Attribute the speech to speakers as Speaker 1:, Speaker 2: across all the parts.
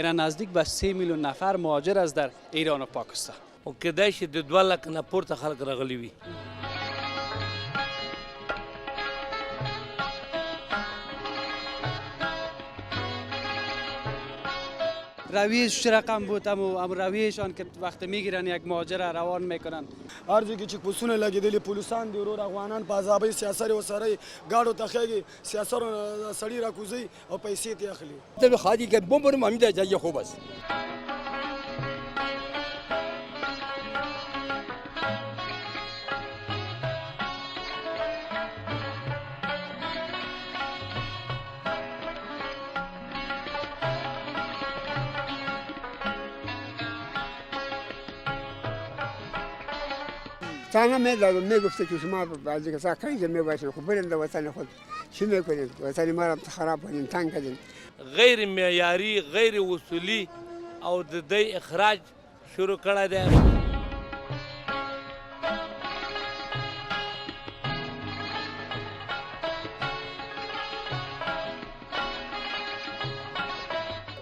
Speaker 1: اینا نزدیک به 3 میلیون نفر مهاجر است در ایران و پاکستان.
Speaker 2: او کدای شي د 2 لک نه پورته خلک راغلي وي.
Speaker 1: رویش چه رقم بود؟ ام رویشان که وقت میگیرن یک مهاجر روان میکنن
Speaker 3: هر جگه چې پوسونه لګیدلي پولیسان دي ورور افغانان په عذابي سیاسر وسره گاډو تخېږي سیاسر سړی راکوزي او پیسې ته اخلي
Speaker 4: ته خادي کې بمبر مامي ده ځای خو بس
Speaker 5: تانا میگفته که شما بعضی کسا کنید میباشید خب برین در وطن خود چی میکنید؟ وطن ما را خراب کنید، تنگ کنید.
Speaker 2: غیر معیاري غیر اصولي او د دې اخراج شروع کړی دی.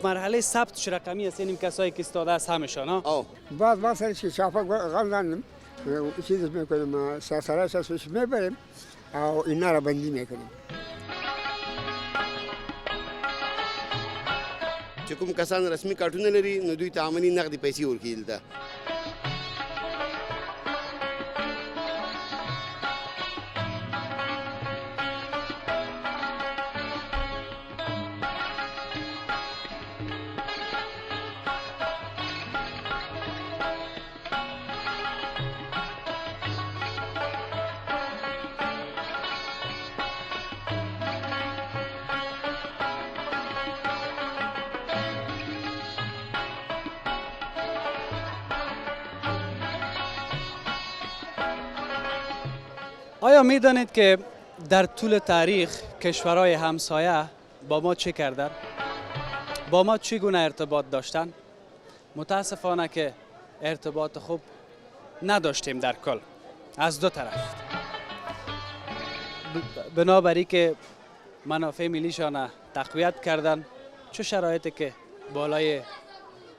Speaker 1: مرحله ثبت رقمی است، یعنی کسایی که استاده است همشان ها.
Speaker 5: بعد سرش که شافا غلطاندم چیز میکنیم سرش ازش میبریم او اینا را بندی میکنیم.
Speaker 6: چې کوم کسان رسمي کارتونه لري نو دوی ته امني نقدي پیسې ورکړي دلته.
Speaker 1: آیا میدانید که در طول تاریخ کشورهای همسایه با ما چه کردن؟ با ما چگونه ارتباط داشتن؟ متاسفانه که ارتباط خوب نداشتیم در کل از دو طرف. بنابراین که منافع ملیشان تقویت کردن، چه شرایطی که بالای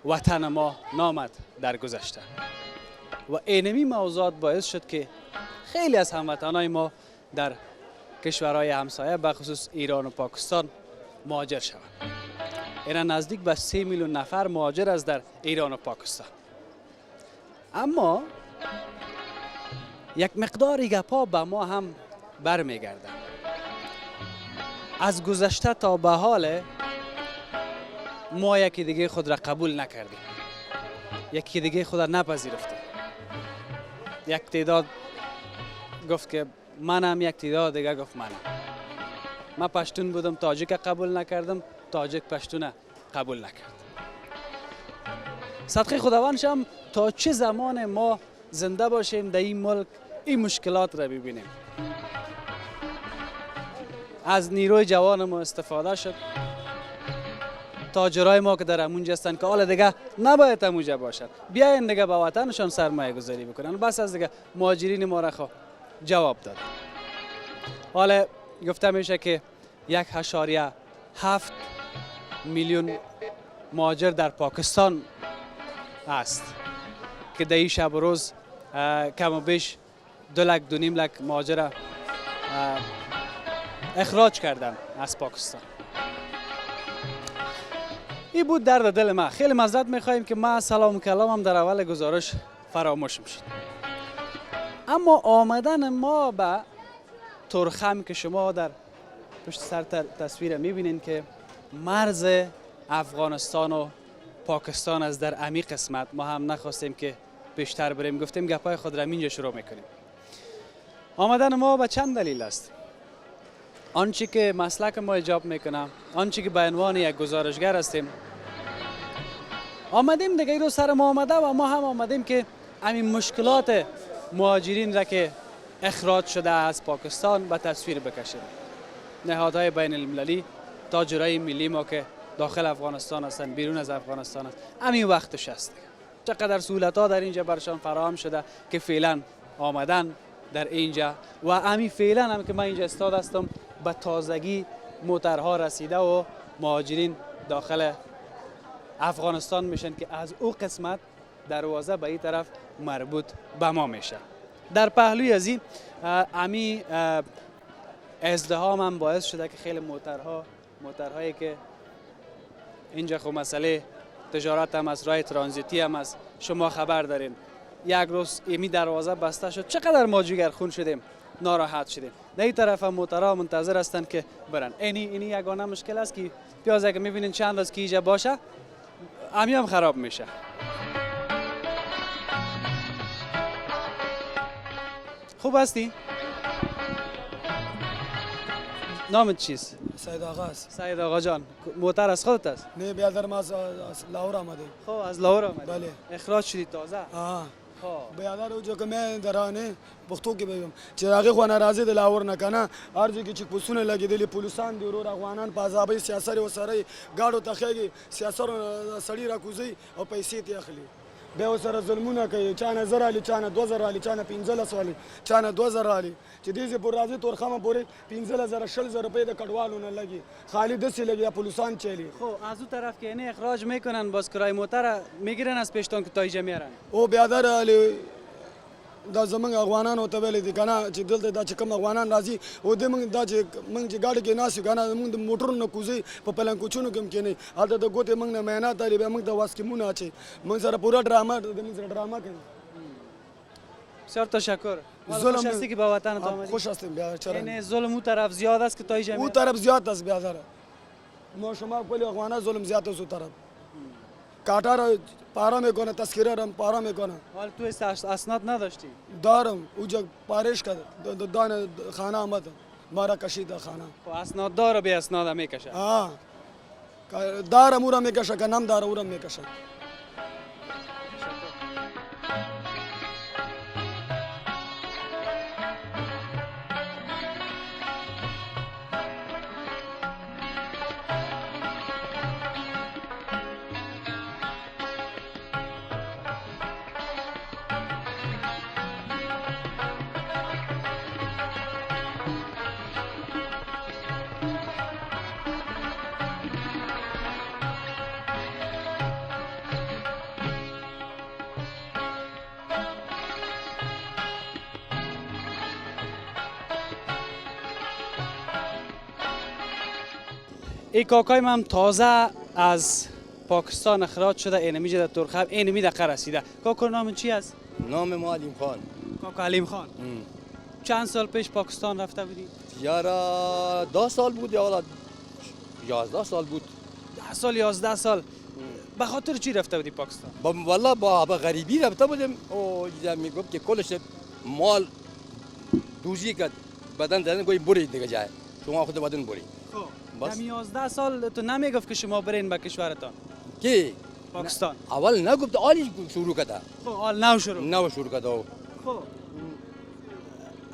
Speaker 1: وطن ما نامد در گذشته و اینمی موضوعات باعث شد که خیلی از هموطنان ما در کشورهای همسایه به خصوص ایران و پاکستان مهاجر شوند. اینا نزدیک به 3 میلیون نفر مهاجر است در ایران و پاکستان. اما یک مقداری گپا به ما هم برمیگردن. از گذشته تا به حال ما یکی دیگه خود را قبول نکردیم، یکی دیگه خود را نپذیرفتیم. یک تعداد گفت که منم، یک تعداد دیگه گفت منم. من پشتون بودم، تاجیک قبول نکردم، تاجیک پشتون قبول نکرد. صدقه خداوندش هم تا چه زمان ما زنده باشیم در این ملک این مشکلات را ببینیم. از نیروی جوان ما استفاده شد. تاجرای ما که در همونجا هستن که حالا دیگه نباید همونجا باشد، بیاین دیگه به وطنشان سرمایه گذاری بکنن. بس از دیگه مهاجرین ما را جواب داد. حالا گفته میشه که 1.7 میلیون مهاجر در پاکستان است که در این شب و روز کم و بیش 2 لک 2.5 لک مهاجر اخراج کردن از پاکستان. این بود درد دل ما. خیلی معذرت میخواهیم که ما سلام کلامم در اول گزارش فراموش میشد. اما آمدن ما به ترخم که شما در پشت سر تصویر میبینین که مرز افغانستان و پاکستان از در عمیق قسمت، ما هم نخواستیم که بیشتر بریم، گفتیم گپای خود را اینجا شروع میکنیم. آمدن ما به چند دلیل است. آنچه که مسلک ما ایجاب میکنه، آنچه که به عنوان یک گزارشگر هستیم آمدیم دیگه این رو سر ما آمده و ما هم آمدیم که همین مشکلات مهاجرین را که اخراج شده از پاکستان به تصویر بکشیم. نهادهای بین المللی، تاجرای ملی ما که داخل افغانستان هستند، بیرون از افغانستان هست، همین وقتش است. چقدر سهولت ها در اینجا برشان فراهم شده که فعلا آمدن در اینجا و همین فعلا هم که من اینجا استاد هستم به تازگی موترها رسیده و مهاجرین داخل افغانستان میشن که از او قسمت دروازه به این طرف مربوط به ما میشه. در پهلوی از این امی ازدحام هم باعث شده که خیلی موترهایی که اینجا خب مسئله تجارت هم از راه ترانزیتی هم از شما خبر دارین. یک روز ایمی دروازه بسته شد، چقدر ما جگرخون شدیم، ناراحت شدیم. در این طرف هم موترها منتظر هستند که برن. اینی یگانه مشکل است که پیاز که میبینین چند روز که اینجا باشه امی هم خراب میشه. خوب هستی؟ نامت چیست؟
Speaker 3: سید آقا است.
Speaker 1: سید آقا جان، موتر از خودت است؟
Speaker 3: نه برادر ما از لاهور آمده.
Speaker 1: خب از لاهور آمدی؟
Speaker 3: بله.
Speaker 1: اخراج شدی تازه؟
Speaker 3: آه.
Speaker 1: خب
Speaker 3: برادر او جو که من درانه پښتو کې بیم چې هغه خو ناراضي د لاهور نه کنه ارزو کې چې پوسونه لګیدلې پولیسان دی ورور افغانان په عذابي سیاست وسره گاډو تخېږي سیاست سړی راکوزي او پیسې تی اخلي به وسره ظلمونه کوي چانه زر علي چانه 2000 علي چانه 15 علي چانه 2000 علي چې دې پر راځي تورخمه پورې 15000 16000 روپۍ د کډوالو نه لګي خالی دسي لګي پولیسان چلی.
Speaker 1: خب از اون طرف که اینه اخراج میکنن باز کرای موتر میگیرن از پیشتون که تایجه میارن.
Speaker 3: او برادر علي دا زمنګ افغانانو ته ویل دي کنه چې دلته دا چې کوم افغانان راځي او د موږ دا چې موږ چې گاډي کې ناسو کنه موږ د موټرونو نه کوزي په پلنکوچونو کې کې نه هلته د ګوتې موږ نه مهنت لري به موږ د واسکیمونه اچي موږ سره پورا ډرامه د موږ سره ډرامه کوي.
Speaker 1: بسیار تشکر.
Speaker 3: ظلم
Speaker 1: خوش هستی که به وطن آمدی؟
Speaker 3: خوش هستیم بیا چرا
Speaker 1: یعنی ظلم اون طرف زیاد است که تایجه
Speaker 3: او
Speaker 1: میارن؟
Speaker 3: طرف زیاد است برادر ما شما کلی افغانا ظلم زیاد است او طرف کاټا را پارا میکنه تذکره را پارا میکنه.
Speaker 1: حال تو اسناد نداشتی؟
Speaker 3: دارم اوجا پارش کرد دان خانه آمد مارا کشید خانه.
Speaker 1: خب اسناد داره به اسناد هم میکشه.
Speaker 3: آه دارم او را میکشه که نم داره او را میکشه.
Speaker 1: ای کاکای من تازه از پاکستان اخراج شده اینمی در ترخم اینمی دقیقه رسیده. کاکا نام چی است؟
Speaker 4: نام ما علیم خان.
Speaker 1: کاکا علیم خان. چند سال پیش پاکستان رفته بودی؟
Speaker 4: یارا 10 سال بود یا 11 سال بود.
Speaker 1: 10 سال 11 سال. به خاطر چی رفته بودی پاکستان؟
Speaker 4: والله با غریبی رفته بودم او میگفت که کلش مال دوزی کرد بدن دادن گوی برید دیگه جای شما خود بدن برید.
Speaker 1: خب در 11 سال تو نمیگفت که شما برین به کشورتان؟
Speaker 4: کی؟
Speaker 1: پاکستان.
Speaker 4: اول نگفت آلی شروع کرده.
Speaker 1: خب حال نو شروع
Speaker 4: کرده.
Speaker 1: خب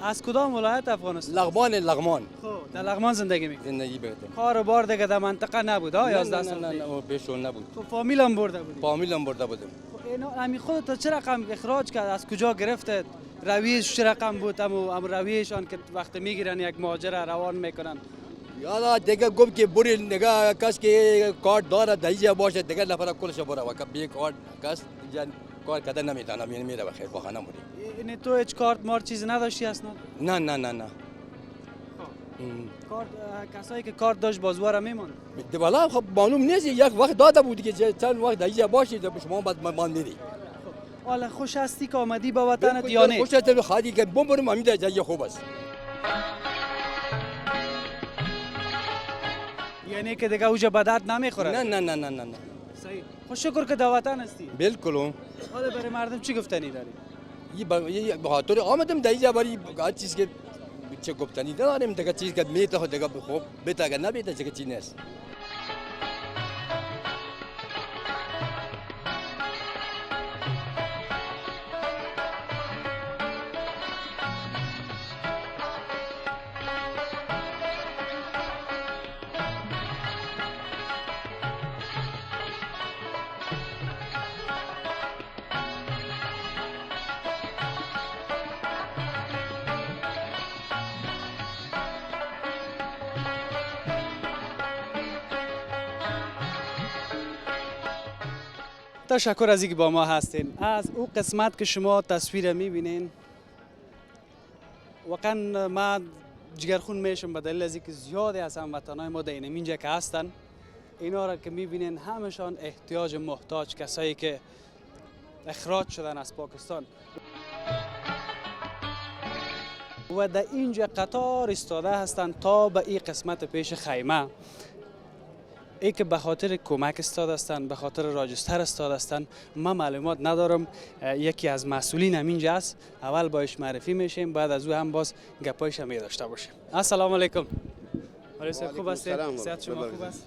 Speaker 1: از کدام ولایت افغانستان؟
Speaker 4: لغمان.
Speaker 1: خب در لغمان زندگی میکنی؟
Speaker 4: زندگی میکنم.
Speaker 1: کار و بار دیگه در منطقه نبود ها 11 سال؟
Speaker 4: نه پیشون نبود.
Speaker 1: خب فامیلم برده بودی؟
Speaker 4: فامیلم برده بودم.
Speaker 1: خب اینا امی خودت چه رقم اخراج کرد؟ از کجا گرفته؟ رویش چه رقم بود؟ ام رویشان که وقتی میگیرن یک مهاجر روان میکنن.
Speaker 4: یالا دیگه گفت که بری نگاه کس که کارت داره دایجه باشه دیگه نفر کلش بره و کبی کارت کس جان کار کردن نمیتونه میره بخیر با خانه موری.
Speaker 1: این تو هیچ کارت مار چیزی نداشتی اصلا؟
Speaker 4: نه.
Speaker 1: کارت کسایی که کارت داشت بازواره میمون.
Speaker 4: والا خب معلوم نیست یک وقت داده بود که چند وقت دایجه باشه شما بعد مان میری.
Speaker 1: حالا خوش هستی که آمدی به وطنت یا نه؟
Speaker 4: خوش هستم خالی که بمبرم امیده جای خوب است.
Speaker 1: یعنی که دیگه اوجا بدات نمیخوره؟
Speaker 4: نه.
Speaker 1: صحیح. خوش شکر که در وطن هستی.
Speaker 4: بالکل.
Speaker 1: حالا برای مردم چی گفتنی داری؟
Speaker 4: یه به خاطر آمدم دایجه بری هر چیز که چه گفتنی داریم دیگه چیز که میته خود دیگه خوب بهتر اگر نبیته چه چیز نیست.
Speaker 1: تشکر از اینکه با ما هستین. از او قسمت که شما تصویر میبینین واقعا ما جگرخون میشم به دلیل از اینکه زیادی از هموطنای ما در اینجا که هستن، اینا را که میبینین همشان احتیاج محتاج کسایی که اخراج شدن از پاکستان و در اینجا قطار ایستاده هستند تا به این قسمت پیش خیمه. ای که به خاطر کمک استاد هستند، به خاطر راجستر استاد هستند. ما معلومات ندارم، یکی از مسئولین هم اینجا است، اول باش معرفی میشیم، بعد از او هم باز گپایش هم داشته باشیم. السلام علیکم. علیکم خوب هستید؟ صحت شما خوب است؟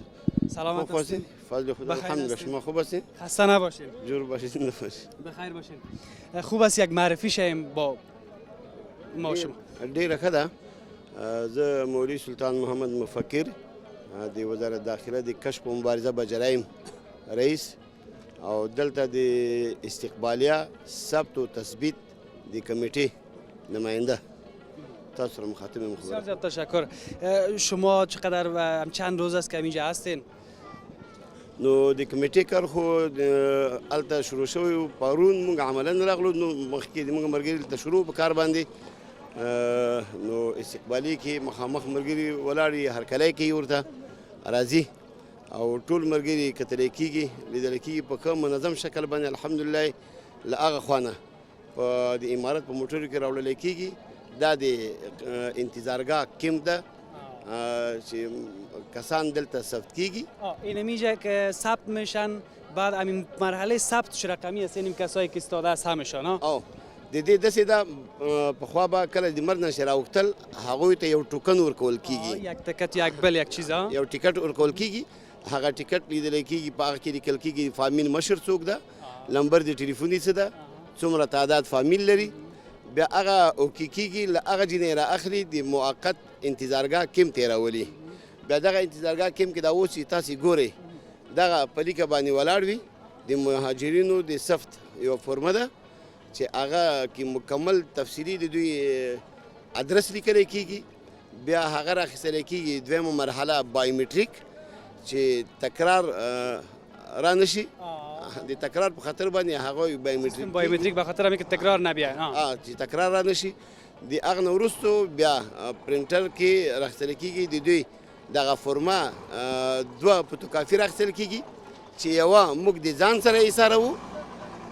Speaker 1: سلامت هستید؟
Speaker 6: فضل خدا الحمدلله. شما خوب هستید؟
Speaker 1: خسته نباشید.
Speaker 6: جور باشید نباشید.
Speaker 1: بخیر باشید. خوب است یک معرفی شیم با ما شما.
Speaker 6: ډیره ښه ده. زه مولوي سلطان محمد مفکر د وزارت داخله د کشف و مبارزه به جرایم رئیس او دلته د استقبالیه ثبت و تثبیت د کمیټې نماینده تاسو سره مخاطب یم.
Speaker 1: بسیار زیاد تشکر. شما چقدر و چند روز است که اینجا هستین؟
Speaker 6: نو د کمیټې کار خو هلته شروع شوی و پرون موږ عملا راغلو. نو مخکې د موږ ملګري دلته شروع په کار باندې نو استقبالي کې مخامخ ملګري ولاړ یي، هرکلی کوي ورته راځي او ټول ملګري کتلی کېږي، لیدلی کېږي په ښه منظم شکل باندې. الحمدلله له هغه خوا نه په د امارت په موټرو کې راوړلی کېږي. دا د انتظارګاه کیمپ ده چې کسان دلته ثبت کېږي.
Speaker 1: این میجه که ثبت میشن، بعد همین مرحله ثبت رقمی است، این کسایی که استاده است همشان.
Speaker 6: او د دې داسې ده پخوا به کله د مرګ نه چې راوښتل هغوی ته یو ټوکن ورکول کېږي،
Speaker 1: یک تکت یک بل یک چیز،
Speaker 6: یو ټیکټ ورکول کېږي. هغه ټیکټ لیدلی کېږي، په هغه کې لیکل کېږي فامیل مشر څوک ده، نمبر د ټلیفوني څه ده، څومره تعداد فامیل لري. بیا هغه اوکې کېږي، له هغه جینې را اخلي د موقت انتظارګاه کیمپ ته یې راولي. بیا دغه انتظارګاه کیمپ کې دا اوس چې تاسې ګورئ دغه په لیکه باندې ولاړ وي د مهاجرینو د ثبت یوه فورمه ده چې هغه کې مکمل تفصیلي د دوی ادرس لیکلی کېږي. بیا هغه راخیستلی کېږي دویمه مرحله بایومیټریک چې تکرار را نشي، د تکرار په خاطر باندې هغوی
Speaker 1: بایومیټریک به خاطر همین که تکرار نبیاین
Speaker 6: چې تکرار را نشي. د هغه نه وروستو بیا پرنټر کې راخیستلی کېږي د دوی دغه فورمه دوه فوتوکاپي راخیستل کېږي چې یوه موږ د ځان سره ایساروو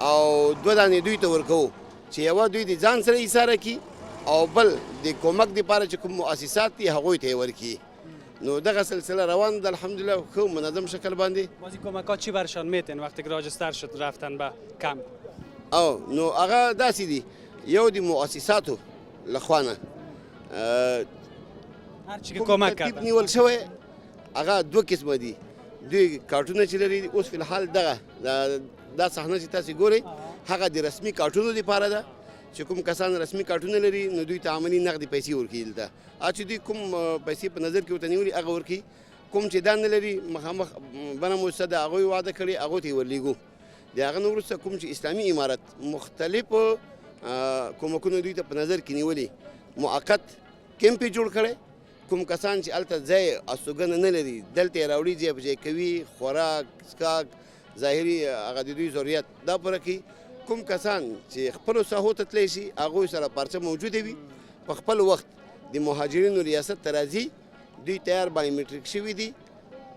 Speaker 6: او دوه دانې دوی ته ورکوو چې یوه دوی د ځان سره ایساره کړي او بل د کومک دپاره چې کوم مؤسسات دي هغوی ته یې ورکړي. نو دغه سلسله روان ده الحمدلله ښه منظم شکل باندې.
Speaker 1: بازی کمکات چی برشان میتین وقتی که راجستر شد رفتن به کمپ؟
Speaker 6: او نو هغه داسې دي، یو د مؤسساتو لخوا نه
Speaker 1: هر چی که کمک
Speaker 6: ترتیب
Speaker 1: کردن
Speaker 6: نیول شوی هغه دوه قسمه دي. دوی کارټونه چې لري اوس فلحال دغه دا صحنه چې تاسې ګورئ هغه د رسمي کارټونو دپاره ده چې کوم کسان رسمي کارټونه لري نو دوی ته عملي نغدې پیسې ورکوي دلته. چې دوی کوم پیسې په نظر کې ورته نیولي هغه ورکوي. کوم چې دا نه لري مخامخ بنه مؤسسه ده هغوی وعده کړې هغو ته یې ورلیږو. د هغه نه وروسته کوم چې اسلامي امارت مختلفو کومکونه دوی ته په نظر کې نیولي، موقت کیمپ یې جوړ کړی. کوم کسان چې هلته ځای استوګنه نه لري دلته یې راوړي، ځای په ځای کوي، خوراک څښاک ظاهري هغه د دوی ضرورت دا پوره کوي. کوم کسان چې خپلو ساحو ته تللی شي هغوی سره پارچه موجوده وي، په خپل وخت د مهاجرینو ریاست ته راځي، دوی تیار بایومیټریک شوي دي،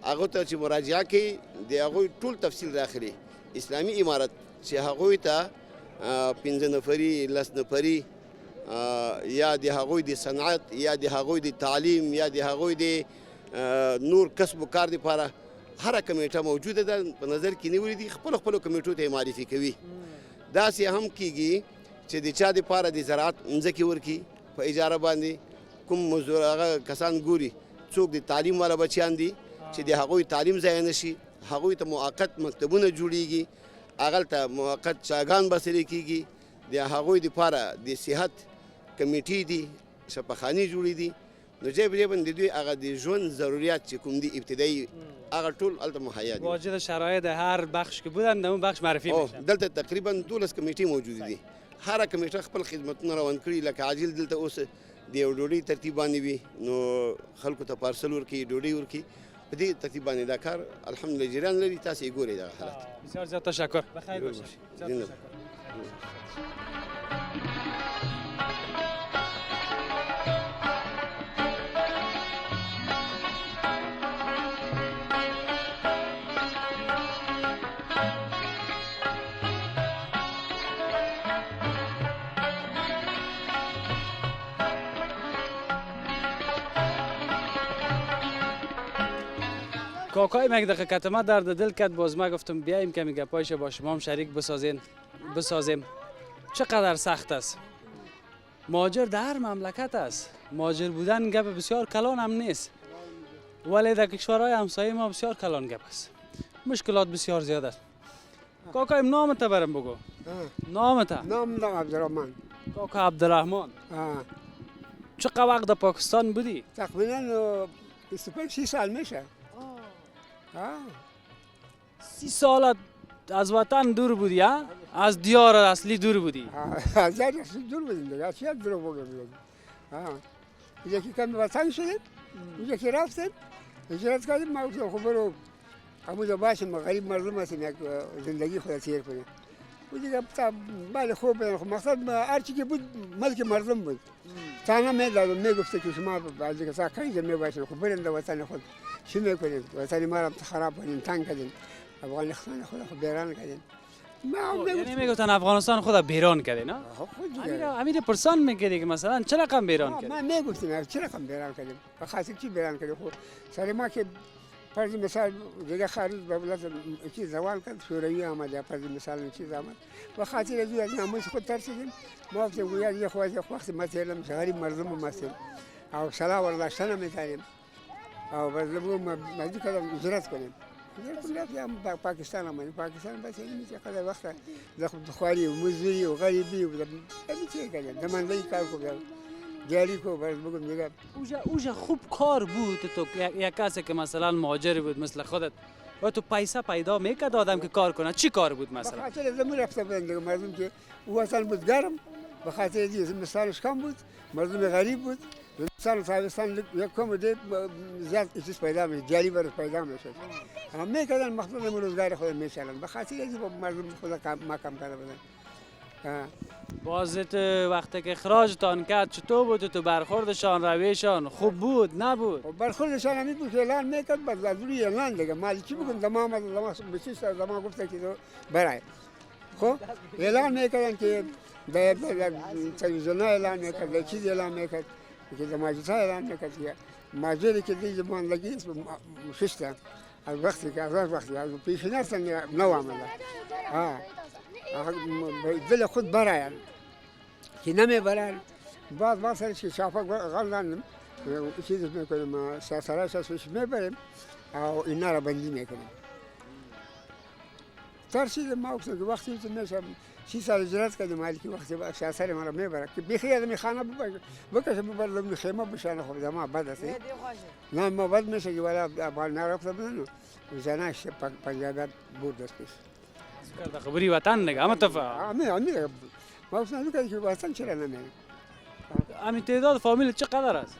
Speaker 6: هغو ته چې مراجعه کوي د هغوی ټول تفصیل راخلي. اسلامي امارت چې هغوی ته 15 نفري 10 نفري یا د هغوی د صنعت یا د هغوی د تعلیم یا د هغوی د نور کسب و کار دپاره هره کمیټه موجوده ده، په نظر کې نیولې دي، خپلو کمیټو ته یې معرفي کوي. داسې هم کېږي چې د چا دپاره د زراعت مځکې ورکړي په اجاره باندې. کوم هغه کسان ګوري څوک د تعلیم والا بچیان دي چې د هغوی تعلیم ضایع نه شي، هغوی ته موقت مکتبونه جوړیږي، هغلته موقت چاګان بسرې کېږي، د هغوی دپاره د صحت کمیټې دي، شفاخانې جوړې دي. نو ځای په ځای باندې د دوی هغه د ژوند ضروریات چې کوم دي ابتدایي هغه ټول هلته مهیا دي.
Speaker 1: واجد شرایط هر بخش که بودن در اون بخش معرفی میشن.
Speaker 6: دلته تقریبا 12 کمیټې موجودې دي، هره کمیټه خپل خدمتونه روان کړي. لکه عاجل دلته اوس د یو ډوډۍ ترتیب باندې وي نو خلکو ته پارسل ورکړي، ډوډۍ ورکړي. په دې ترتیب باندې دا کار الحمدلله جریان لري. تاسې یې ګورئ دغه حالت.
Speaker 1: بسیار زیاد تشکر. بخیر
Speaker 6: ضرور
Speaker 1: باشید.
Speaker 6: باشید.
Speaker 1: زیاد
Speaker 6: زنده
Speaker 1: تشکر. کاکای یک دقیقه کتمه درد دل کرد، باز ما گفتم بیاییم که میگه پایش با شما هم شریک بسازیم. چقدر سخت است مهاجر در هر مملکت است. مهاجر بودن گپ بسیار کلان هم نیست، ولی در کشورهای همسایه ما بسیار کلان گپ است. مشکلات بسیار زیاد است. کاکای نامت برام بگو. نامت؟
Speaker 5: نام عبدالرحمن.
Speaker 1: کاکا عبدالرحمن. چقدر وقت در پاکستان بودی؟
Speaker 5: تقریبا 25 سال میشه.
Speaker 1: 30 سال از وطن دور بودی ها؟ از دیار اصلی دور بودی؟
Speaker 5: از دیار اصلی دور بودیم دیگه. چی دور بودیم؟ یکی کم وطن شدیم، یکی رفتیم، هجرت کردیم. ما گفتم خب برو همونجا باشیم، غریب مردم هستیم، یک زندگی خود سیر کنیم. و دیگه بله خوب بدن. خب مقصد هر چی که بود ملک مردم بود. تنها میدادم میگفته که شما بعد دیگه ساعت اینجا میباشید. خب برین در وطن خود چی میکنید؟ وطن ما را خراب کنید، تنگ کردین. افغانستان خود خود بیران کردین.
Speaker 1: یعنی میگفتن افغانستان خود بیران کردین ها؟
Speaker 5: خود دیگه.
Speaker 1: امیر پرسان میگه که مثلا چه رقم بیران کردین؟
Speaker 5: ما میگفتیم چه رقم بیران کردیم؟ به خاطر چی بیران کردیم؟ خب سر ما که فرض مثال دیگه خارج دولت چیز زوال کرد، شوروی آمد، فرض مثال چیز آمد. به خاطر از ناموس خود ترسیدیم. ما گفتیم گویا یه وقت مثلا غریب مردم هستیم او سلا ورداشتن میتونیم او بازم مجبور کردم هجرت کنیم. یا پاکستان آمدیم. پاکستان بس این میشه قدر وقت دخواری و مزدوری و غریبی و چه کردیم. دماندهی کار کردیم. جاری کو بس بگم دیگه.
Speaker 1: اوجا خوب کار بود تو یک کسی که مثلا مهاجر بود مثل خودت و تو پیسه پیدا میکرد آدم که کار کنه. چی کار بود مثلا؟
Speaker 5: به خاطر زمین رفته بودن دیگه مردم که او اصلا بود گرم. به خاطر دیگه مثالش کم بود. مردم غریب بود. مثلا تابستان یک کم بود زیاد چیز پیدا میشد. جاری برای پیدا میشد. اما میکردن مخصوصا روزگار خود میشدن. به خاطر دیگه مردم خود ما کم کرده بودن.
Speaker 1: بازت وقتی که اخراجتان کرد چطور بود؟ تو برخوردشان رویشان خوب بود نبود؟
Speaker 5: برخوردشان همین بود که اعلان میکرد بعد از روی اعلان دیگه مالی چی بگم زمان گفته که تو برای خب اعلان میکردن که در تلویزیون اعلان میکرد، در چیز اعلان میکرد که در ماجرا اعلان میکرد که ماجرا که دیگه زمانگی ششته از وقتی که از پیشنهاد نو آمده دل خود براین که نمیبرن. بعد سرش که شافق غلطاندم چیز میکنیم سرش ازش میبریم او اینا را بندی میکنیم. ترسیدم ما گفتم که وقتی تو میشم 6 سال هجرت کردم مالکی وقتی سر ما را میبره که بخیر آدمی خانه بکشه ببرم خیمه بشانه خب ما بد است. نه ما بد میشه که ولی بال نرفته بدن زناش پنجابیت بود است.
Speaker 1: خبری وطن دیگه اما تفا
Speaker 5: ما گفتم که وطن چرا نمیره؟
Speaker 1: همین تعداد فامیل چقدر است؟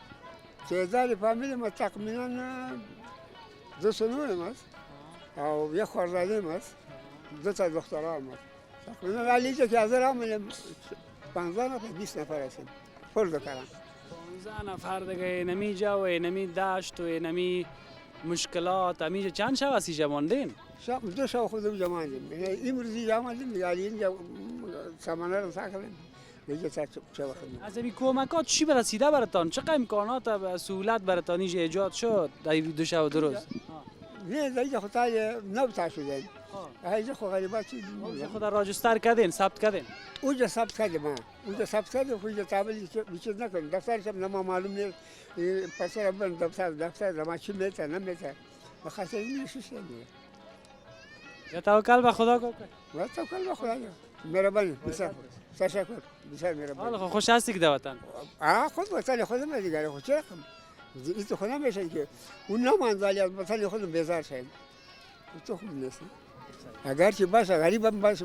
Speaker 5: تعداد فامیل ما تقریبا 209 است او یک خرداده است، 2 تا دخترها است. تقریبا ولی که از راه 15 نفر 20 نفر هستیم پر دکان.
Speaker 1: 15 نفر دیگه نمی جا و نمی داشت و نمی مشکلات همیشه چند شب هستی جماندین؟
Speaker 5: دو شب خودم جماندیم. امروزی جماندیم دیگه اینجا سامانه رو ساختیم.
Speaker 1: از این کمکات چی برسیده براتان؟ چقدر امکانات و سهولت براتان ایجاد شد در این 2 شب و 2 روز؟
Speaker 5: نه دیگه خدای نبتا شدن. اینجا خو غریبات
Speaker 1: خدا راجستر کردین، ثبت کردین؟
Speaker 5: اونجا ثبت کردیم ما. اونجا ثبت کردیم اونجا تابلی چیز نکنیم. دفترش هم نما معلوم نیست. پسر من دفتر ما چی میته نمیته. بخاطر این شش دیگه.
Speaker 1: یا توکل به خدا کو.
Speaker 5: و توکل به خدا. مهربانی بسیار. تشکر. بسیار مهربانی.
Speaker 1: حالا خوش هستی که در وطن؟
Speaker 5: خود وطن خودم دیگه خود چه رقم. این تو خودم میشه که اون نمانزالی از وطن خودم بیزار شد. تو خوب نیست. اگر چی باشه غریبم باشه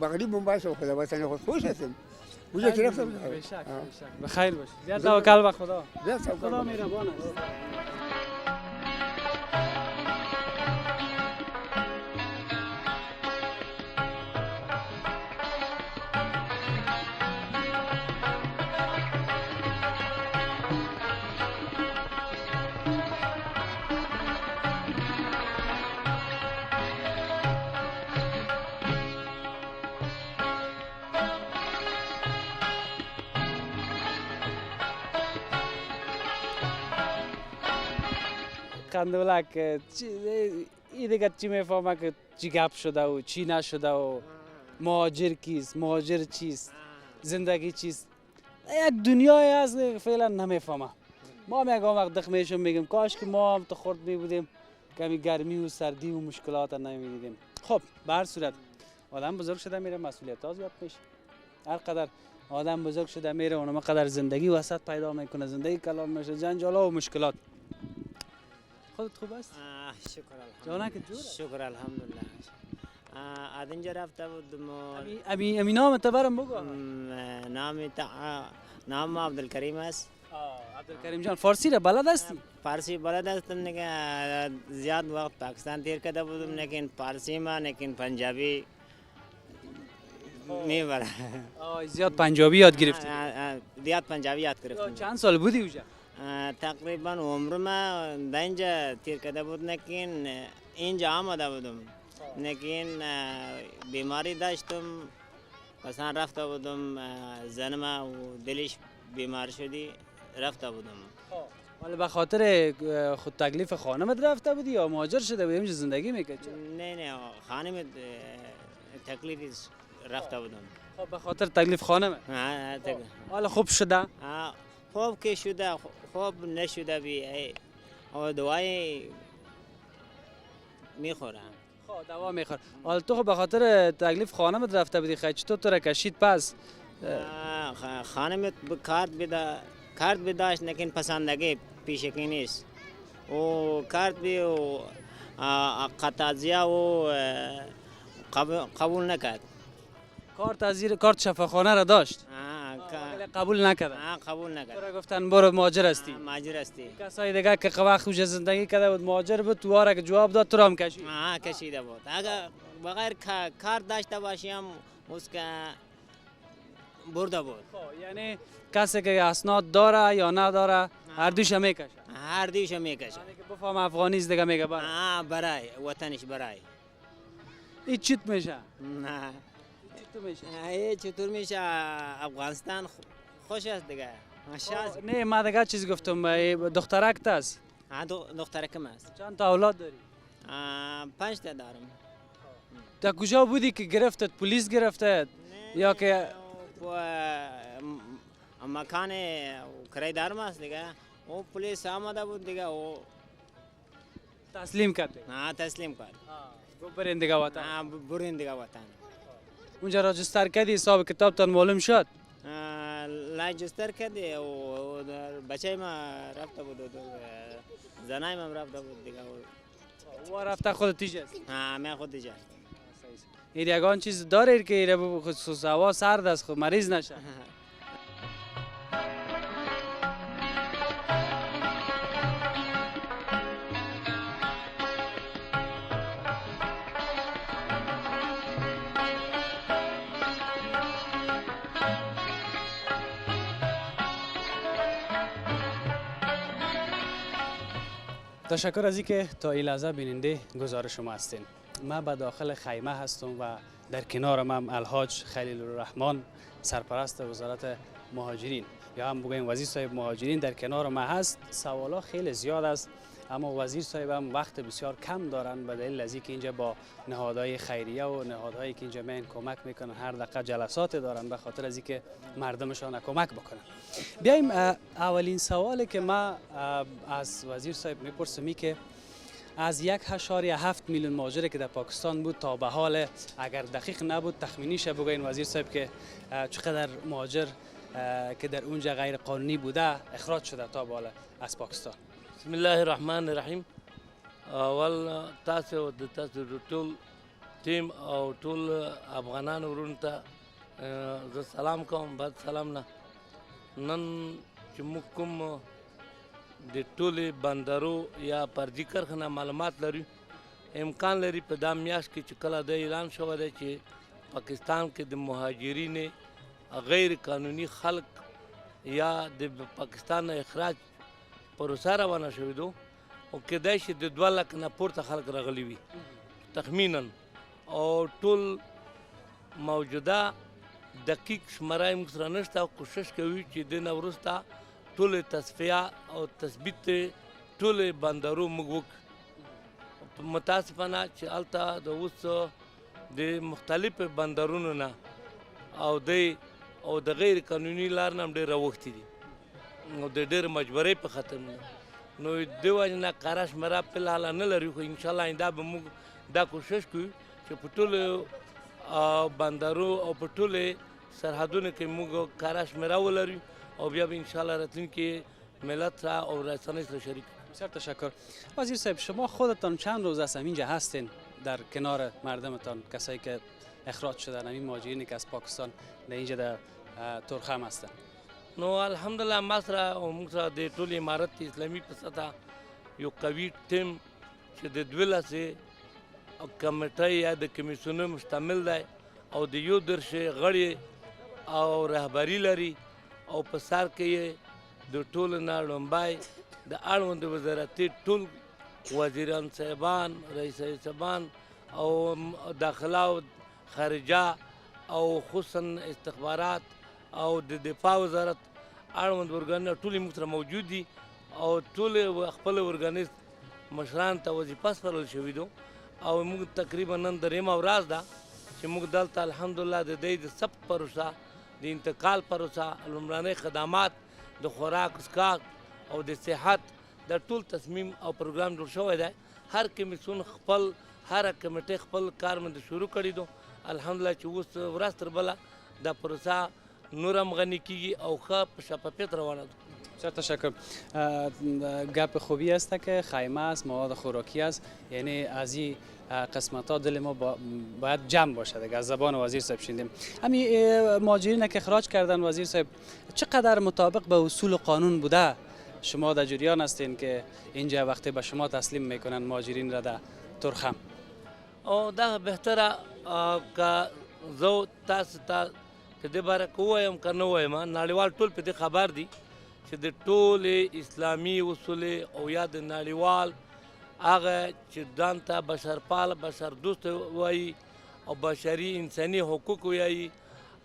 Speaker 5: غریبم باشه خدا وطن خود خوش هستم. اونجا که رفتم
Speaker 1: بخیر باش. زیاد توکل به خدا.
Speaker 5: زیاد توکل
Speaker 1: خدا مهربان است. قندولک این دیگه چی میفهمه که چی گپ شده و چی نشده و مهاجر کیست، مهاجر چیست، زندگی چیست. یک دنیای هست فعلا نمیفهمه. ما هم یک وقت دخمیشون میگیم کاش که ما هم تو خورد میبودیم کمی گرمی و سردی و مشکلات نمیدیدیم. خب به هر صورت آدم بزرگ شده میره مسئولیت ها زیاد میشه. هر قدر آدم بزرگ شده میره اونم قدر زندگی وسط پیدا میکنه، زندگی کلان میشه، جنجال ها و مشکلات. خودت خوب است؟
Speaker 7: شکر
Speaker 1: جانه
Speaker 7: الحمدلله.
Speaker 1: که جور
Speaker 7: شکر الحمدلله. از اینجا رفته بودم
Speaker 1: امی نام تبرم بگو.
Speaker 7: نام عبدالکریم است.
Speaker 1: عبدالکریم جان فارسی را بلد هستی؟
Speaker 7: فارسی بلد هستم دیگه. زیاد وقت پاکستان تیر کرده بودم لیکن فارسی ما لیکن پنجابی میبره.
Speaker 1: زیاد پنجابی یاد گرفتی؟
Speaker 7: زیاد پنجابی یاد گرفتم.
Speaker 1: چند سال بودی اونجا؟
Speaker 7: تقریبا عمر ما در اینجا تیر کرده بود لیکن اینجا آمده بودم لیکن بیماری داشتم مثلا رفته بودم زنم و دلش بیمار شدی رفته بودم.
Speaker 1: ولی به خاطر خود تکلیف خانمت رفته بودی یا مهاجر شده بودی اینجا زندگی میکردی؟
Speaker 7: نه خانم تکلیف رفته بودم.
Speaker 1: خب به خاطر تکلیف خانمت؟ حالا خوب شده؟
Speaker 7: خوب که شده خوب نشده بی او دوای میخورم.
Speaker 1: خب دوا میخور. حالا تو خب به خاطر تکلیف خانمت رفته بودی خیلی چطور تو را کشید پس؟
Speaker 7: خانمت کارت بداشت لیکن پسندگی پیشکی نیست. و کارت بی و قطعزیه و قبول نکرد.
Speaker 1: کارت شفاخانه را داشت؟ قبول نکرد.
Speaker 7: قبول نکرد.
Speaker 1: تو را گفتن برو مهاجر هستی؟
Speaker 7: مهاجر هستی.
Speaker 1: کسای دیگه که وقت خوش زندگی کرده بود مهاجر بود تو آره که جواب داد تو را هم کشید؟
Speaker 7: کشیده بود. اگر بغیر کار داشته باشیم اس که برده بود.
Speaker 1: یعنی کسی که اسناد داره یا نداره هر دوش میکشه؟
Speaker 7: هر دوش میکشه.
Speaker 1: یعنی که بفهم افغانیست دیگه میگه
Speaker 7: برای وطنش برای.
Speaker 1: این چیت میشه؟
Speaker 7: نه
Speaker 1: چطور میشه؟
Speaker 7: چطور میشه افغانستان خوش است دیگه.
Speaker 1: نه ما دیگه چیز گفتم دخترک است؟
Speaker 7: دخترکم است.
Speaker 1: چند تا اولاد داری؟
Speaker 7: 5 تا دارم.
Speaker 1: تا کجا بودی که گرفتت؟ پلیس گرفتت یا که
Speaker 7: مکان کرایدار است دیگه. او پلیس آمده بود دیگه او
Speaker 1: تسلیم کرد.
Speaker 7: تسلیم کرد.
Speaker 1: برین دیگه وطن.
Speaker 7: برین دیگه وطن.
Speaker 1: اونجا راجستر کردی حساب کتاب تان معلوم شد؟
Speaker 7: راجستر کردی و بچه ما رفته بود زنای ما رفته بود دیگه.
Speaker 1: و رفته خود تیجه است؟
Speaker 7: من خود تیجه است.
Speaker 1: این یگان چیز داره که خصوص هوا سرد است خود مریض نشه؟ تشکر از اینکه تا این لحظه بیننده گزارش ما هستین. ما به داخل خیمه هستم و در کنارم هم الحاج خلیل الرحمن سرپرست وزارت مهاجرین یا هم بگوییم وزیر صاحب مهاجرین در کنار ما هست. سوالا خیلی زیاد است اما وزیر صاحب هم وقت بسیار کم دارن به دلیل از اینکه اینجا با نهادهای خیریه و نهادهایی که اینجا میان کمک میکنن هر دقیقه جلسات دارن به خاطر از اینکه مردمشان کمک بکنن. بیایم اولین سوالی که ما از وزیر صاحب میپرسم که از 1.7 میلیون مهاجری که در پاکستان بود تا به حال اگر دقیق نبود تخمینیش بگوین وزیر صاحب که چقدر مهاجر که در اونجا غیر قانونی بوده اخراج شده تا به حال از پاکستان.
Speaker 2: بسم الله الرحمن الرحیم. اول تاسو د تاسو ټول ټیم او ټول افغانان ورونو ته زه سلام کوم. بعد سلام نه نن چې موږ کوم د ټولې بندرو یا پرجي کرخنه معلومات لري امکان لري په دا میاشت کې چې کله د اعلان شوی دی چې پاکستان کې د مهاجرین غیر قانوني خلق یا د پاکستان اخراج پروسه روانه شوې ده او کېدای شي د 2 لک نه پورته خلک راغلي وي تخمینا او ټول موجوده دقیق شماره موږ سره نشته او کوشش کوي چې د نه وروسته ټول تصفیه او تثبیت ټولې بندرو موږ وکړو. متاسفانه چې هلته د اوس د مختلفو بندرونو نه او د غیر قانوني لار نه هم ډېر راوښتي دي او د ډېر مجبورۍ په خاطر نه. نو دې وجې نه کاره شمېره فلحال نه لرو، خو انشاءالله آینده به موږ دا کوشش کوو چې په ټولو بندرو او په ټولې سرحدونو کې موږ کاره شمېره ولرو او بیا به انشاءالله راتلونکي ملت را او رسانه را شریک.
Speaker 1: بسیار تشکر. وزیر صاحب شما خودتان چند روز است اینجا هستین در کنار مردمتان، کسایی که اخراج شدن، همین مهاجرینی که از پاکستان در اینجا در تورخم هستن؟
Speaker 2: نو الحمدلله ما سره او موږ سره د ټول امارت اسلامي په سطحه یو قوي ټیم چې د 12 کمیټۍ یا د کمیسیونونو مشتمل دی او د 11 غړي او رهبري لري او په سر کې یې د ټولو نه لومړی د اړوند وزارتي ټول وزیران صاحبان، رئیس صاحبان او داخله او خارجه او خصوصا استخبارات او د دفاع وزارت اړوند ارګانونه ټول موږ سره موجود دي او ټول خپل ارګانیز مشران ته وظیفه سپارل شوي دي او موږ تقریبا نن درېیمه ورځ ده چې موږ دلته الحمدلله د دوی د ثبت پروسه، د انتقال پروسه، لومړنۍ خدمات، د خوراک څښاک او د صحت د ټول تصمیم او پروګرام جوړ شوی دی. هر کمیسیون خپل هر کمیټې خپل کار باندې شروع کړی دو. الحمدلله چې اوس ورځ تر بله دا پروسه نور هم غنی کیږي او ښه په شفافیت روانه ده.
Speaker 1: بسیار تشکر. گپ خوبی است که خیمه است، مواد خوراکی است، یعنی از این قسمت ها دل ما باید جمع باشه دیگه. از زبان وزیر صاحب شنیدیم. همین مهاجرین که اخراج کردن وزیر صاحب چقدر مطابق به اصول قانون بوده؟ شما در جریان هستین که اینجا وقتی به شما تسلیم میکنن مهاجرین را در تورخم؟
Speaker 2: او دا بهتره که زه تاسو ته په دې باره کې ووایم که نه ووایم، نړیوال ټول په دې خبر دي چې د ټولې اسلامي اصول او یا د نړیوال هغه چې ځان ته بشرپال بشردوست وایي او بشري انساني حقوق وایي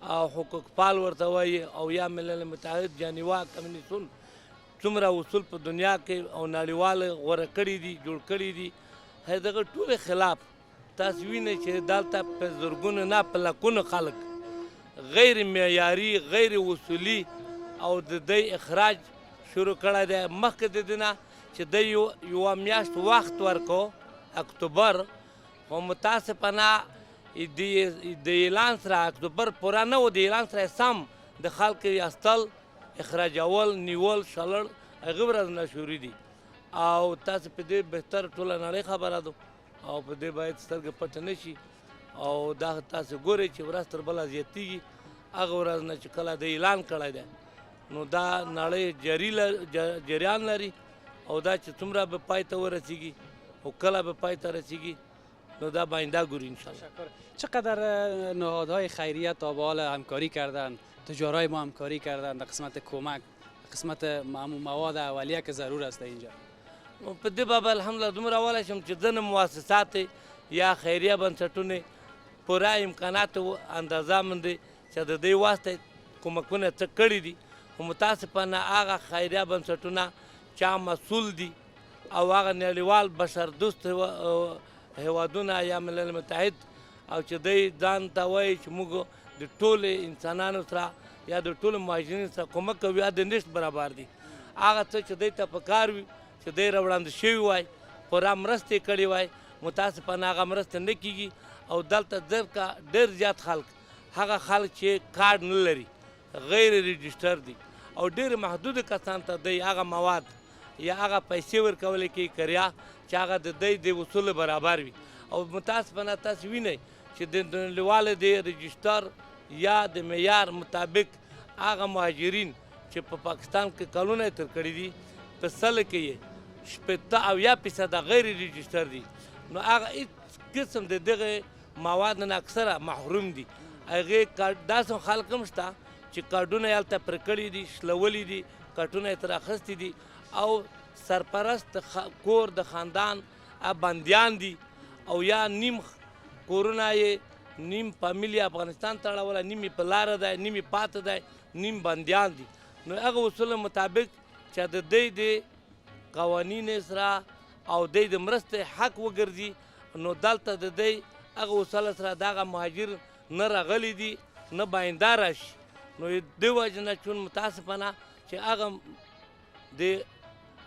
Speaker 2: او حقوقپال ورته وایي او یا ملل متحد جنیوا کمیسیون څومره اصول په دنیا کې او نړیوال غوره کړي دي، جوړ کړي دي، دغه ټولې خلاف تاسو وینئ چې دلته په زرګونو نه په لکونو خلک غیر معیاري، غیر اصولي او د دوی اخراج شروع کړی دی. مخکې د دې نه چې دوی یوه میاشت وخت ورکو اکتوبر، خو متاسفانه د اعلان سره اکتوبر پوره نه و، د اعلان سره سم د خلکو ایستل، اخراجول، نیول، شلل هغه ورځ نه شروع دي او تاسو په دې بهتر ټوله نړۍ خبره ده او په دې باید سترګې پټه نه شي او دا تاسو ګورئ چې ورځ تر بله زیاتېږي. هغه ورځ نه چې کله د اعلان کړی دی نو دا نړۍ جریان لري او دا چې څومره به پای ته ورسیږي او کله به پای ته رسیږي نو دا به آینده ګوري انشاءالله.
Speaker 1: چقدر نهادهای خیریه تا به حال همکاری کردن، تجارای ما همکاری کردن در قسمت کمک، قسمت مواد اولیه که ضرور است اینجا؟
Speaker 2: په دې باب الحمدلله دومره ولی شم چې ځینې مؤسسات یا خیریه بنسټونه پوره امکانات و اندازه باندې چې د دې واسطه کومکونه څه کړي دي، خو متاسفانه هغه خیریه بنسټونه چا مسؤل دي او هغه نړیوال بشردوست هیوادونه یا ملل متحد او چې دوی ځان ته وایي چې موږ د ټولو انسانانو سره یا د ټولو مهاجرینو سره کومک کوي، یا د نشت برابر دي. هغه څه چې دوی ته پکار وي چې دوی راوړاندې شوي وای، پوره مرستې کړې وای، متاسفانه هغه مرستې نه کیږي او دلته ډېر زیات خلک هغه خلک چې کارډ نه لري، غیر رجسټر دي او ډېر محدود کسان ته دوی هغه مواد یا هغه پیسې ورکولی کیږي کریا چې هغه د دوی د اصولو برابر وي او متاسفانه تاسو وینئ چې د نړیوالو د رجسټر یا د معیار مطابق هغه مهاجرین چې په پاکستان کې کلونه یې تېر کړي دي په سل کې یې 80% غیر رجسټر دي، نو هغه هېڅ قسم د دغه مواد نه اکثره محروم دي. هغې داسې خلک هم شته چې کارډونه یې هلته پرې کړي دي، شلولي دي، کارټونه یې ترې اخیستي دي او سرپرست کور د خاندان بندیان دي او یا نیم کورونه یې نیم فامیل افغانستان ته اړولی، نیم یې په لاره دی، نیم یې پاته دی، نیم بندیان دي. نو هغه اصولو مطابق چې د دوی د قوانین اسرا او د مرستې حق وګرځي نو دلته د دی هغه وسله سره دغه مهاجر نه راغلی دي نه باینده راشي نو د وجه نه چون متاسفانه چې هغه د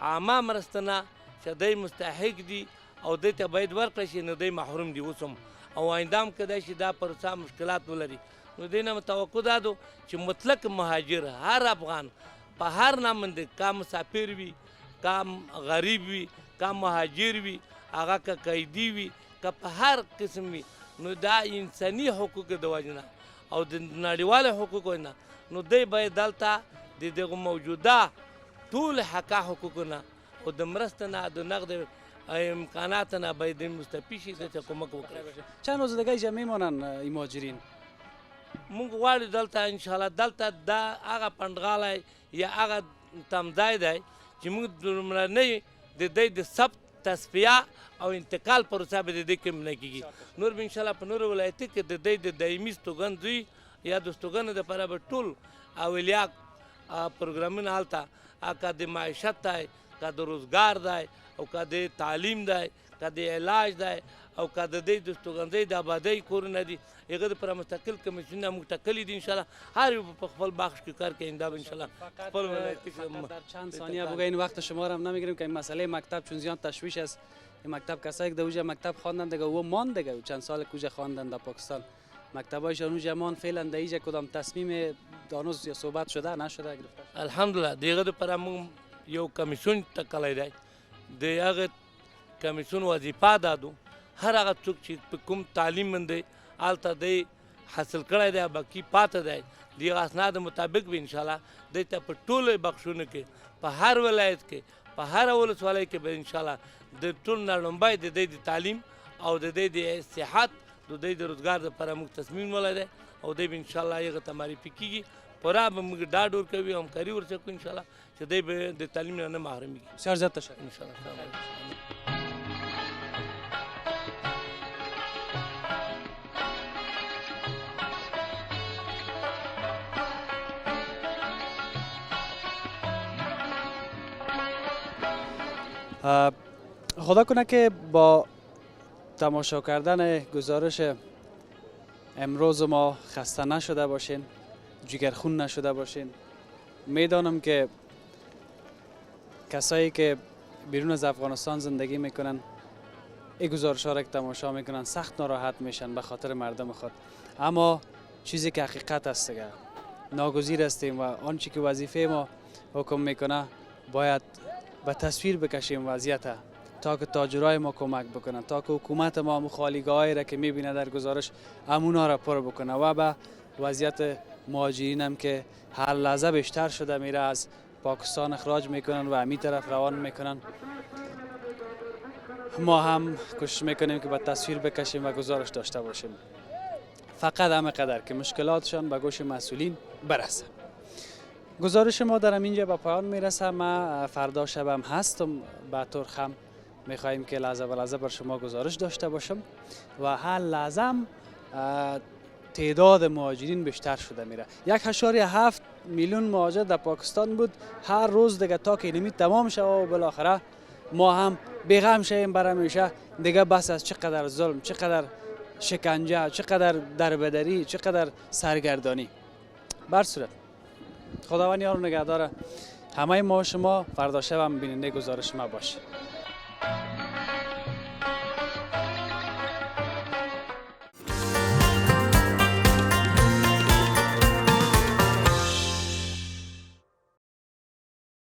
Speaker 2: عامه مرسته نه چې دی مستحق دي او دی ته باید ورکړی شي نو دی محروم دي اوس هم او آینده هم کیدای شي دا پروسه مشکلات ولري نو دی نه توقع دا ده چې مطلق مهاجر هر افغان په هر نامنده کا مسافر وي کا غریب وي کا مهاجر وي هغه که قیدي وي که په هر قسم وي نو دا انساني حقوق د وجه نه او د نړیوالو حقوقو نه نو دی باید دلته د دغه موجوده ټول حقوق نه او د مرسته نه د نقد امکانات نه باید مستفید شي د کومک وکړي.
Speaker 1: چند روز دیگه اینجا میمونن این مهاجرین؟
Speaker 2: مونږ غواړو دلته انشاءالله دلته دا هغه پنډغالی یا هغه تمځای دی چې مونږ لومړنۍ د دی د ثبت تصفیه او انتقال پروسه به د دې کې نه کېږي نور به انشاءالله په نورو ولایتو کې د دی د دایمي ستوګن یا د ستوګنو دپاره به ټول اولیا پروګرامونه هلته که د معیشت دی که د روزګار دی او که د تعلیم دی که د علاج دی او که د دې د ستوګنځۍ د آبادۍ کورونه دي هغه دپاره مستقل کمیسیونونه موږ ټاکلي دي انشاءالله هر یو په خپل بخش کې کار کوي دا به انشاءالله خپل ولایتي
Speaker 1: در چند ثانیه بگوین وقت شما را هم نمیگیریم که این مسئله مکتب چون زیاد تشویش است این مکتب کسایی که در اوجه مکتب خواندن دیگه و مان دیگه چند سال کوجه خواندن در پاکستان مکتبایشان اونجا مان فعلا در اینجا کدام تصمیم دانوز یا صحبت شده نشده گرفته
Speaker 2: الحمدلله دیگه دپاره موږ یو کمیسیون ټاکلی دی د هغه کمیسیون وظیفه دا ده هر هغه څوک چې په کوم تعلیم باندې هلته دی حاصل کړی دی باقي پاته دی د هغه اسناد مطابق به انشاءالله دی ته په ټولو بخشونو کې په هر ولایت کې په هر ولسوالۍ کې به انشاءالله د ټول نه لومړی د دی د تعلیم او د دی د صحت د دی د روزګار دپاره موږ تصمیم ولی دی او دی به انشاءالله هغه ته معرفي کېږي پوره به موږ ډاډ ورکوي همکاري ورسره کوو انشاءالله چې دی به د تعلیم نه محرومیږي.
Speaker 1: بسیار زیاد تشکر.
Speaker 2: انشاءالله.
Speaker 1: خدا کنه که با تماشا کردن گزارش امروز ما خسته نشده باشین جگرخون نشده باشین. میدانم که کسایی که بیرون از افغانستان زندگی میکنن این گزارش ها را که تماشا میکنن سخت ناراحت میشن به خاطر مردم خود اما چیزی که حقیقت است دیگه ناگزیر هستیم و آنچه که وظیفه ما حکم میکنه باید به تصویر بکشیم وضعیت تا که تاجرای ما کمک بکنن تا که حکومت ما مخالیگاهایی را که میبینه در گزارش امونا را پر بکنه و به وضعیت مهاجرین هم که هر لحظه بیشتر شده میره از پاکستان اخراج میکنن و امی طرف روان میکنن ما هم کوشش میکنیم که به تصویر بکشیم و گزارش داشته باشیم فقط همه قدر که مشکلاتشان به گوش مسئولین برسه. گزارش ما در اینجا به پایان میرسه. ما فردا شبم هستم به ترخم میخواییم که لحظه به لحظه بر شما گزارش داشته باشم و هر لحظه هم تعداد مهاجرین بیشتر شده میره. 1.7 میلیون مهاجر در پاکستان بود هر روز دیگه تا که اینمی تمام شد و بالاخره ما هم بیغم شیم برای میشه دیگه بس از چقدر ظلم چقدر شکنجه چقدر دربدری چقدر سرگردانی. بر صورت خداوند یار و نگهدار همه ما شما. فردا شب هم بیننده گزارش ما باشه.